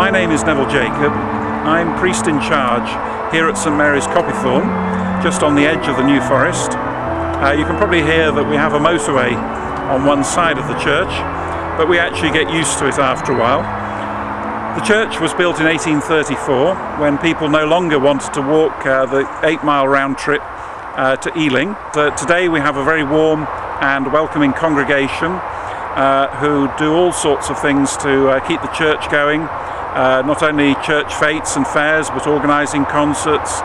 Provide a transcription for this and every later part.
My name is Neville Jacob. I'm priest in charge here at St Mary's Copythorne, just on the edge of the New Forest. You can probably hear that we have a motorway on one side of the church, but we actually get used to it after a while. The church was built in 1834 when people no longer wanted to walk the 8-mile round trip to Ealing. Today we have a very warm and welcoming congregation who do all sorts of things to keep the church going, not only church fetes and fairs but organising concerts.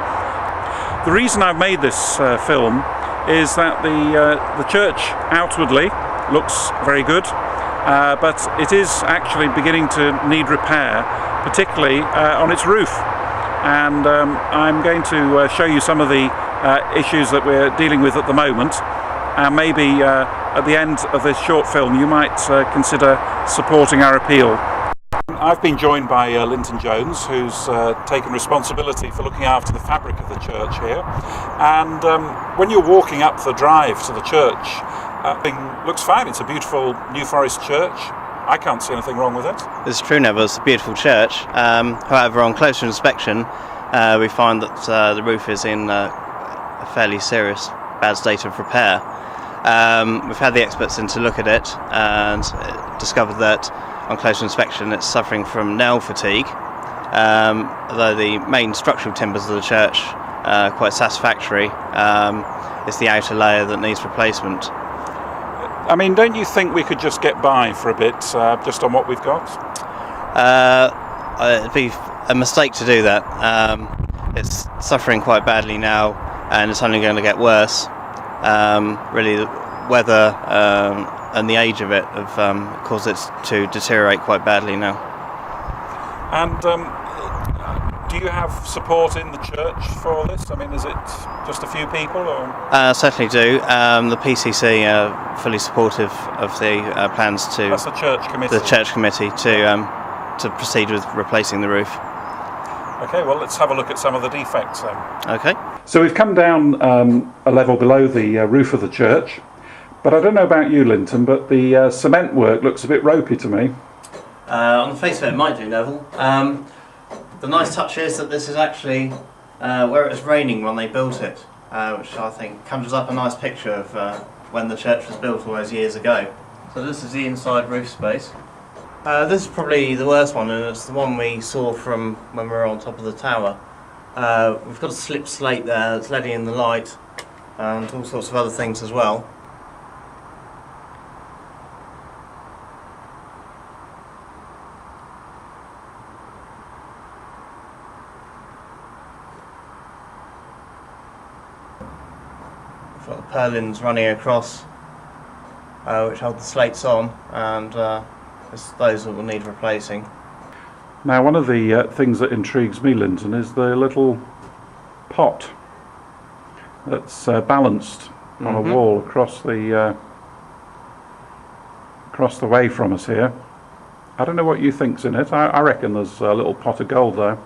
The reason I've made this film is that the church outwardly looks very good, but it is actually beginning to need repair, particularly on its roof. And I'm going to show you some of the issues that we're dealing with at the moment, and maybe at the end of this short film you might consider supporting our appeal. I've been joined by Linton Jones, who's taken responsibility for looking after the fabric of the church here. And when you're walking up the drive to the church, it looks fine. It's a beautiful New Forest church. I can't see anything wrong with it. It's true, Neville. It's a beautiful church. However, on closer inspection, we find that the roof is in a fairly serious bad state of repair. We've had the experts in to look at it and discovered that on closer inspection it's suffering from nail fatigue, although the main structural timbers of the church are quite satisfactory. It's the outer layer that needs replacement. I mean, don't you think we could just get by for a bit just on what we've got? It'd be a mistake to do that. It's suffering quite badly now and it's only going to get worse. Really, the weather and the age of it have caused it to deteriorate quite badly now. And do you have support in the church for this? I mean, is it just a few people? Or? Certainly do. The PCC are fully supportive of the plans to... That's the church committee? The church committee to proceed with replacing the roof. Okay, well, let's have a look at some of the defects then. Okay. So we've come down a level below the roof of the church, but I don't know about you, Linton, but the cement work looks a bit ropey to me. On the face of it, it might do, Neville. The nice touch is that this is actually where it was raining when they built it, which I think conjures up a nice picture of when the church was built all those years ago. So this is the inside roof space. This is probably the worst one, and it's the one we saw from when we were on top of the tower. We've got a slip slate there that's letting in the light and all sorts of other things as well. We've got the purlins running across which hold the slates on, and it's those that will need replacing. Now, one of the things that intrigues me, Linton, is the little pot that's balanced on a wall across the way from us here. I don't know what you think's in it. I reckon there's a little pot of gold there.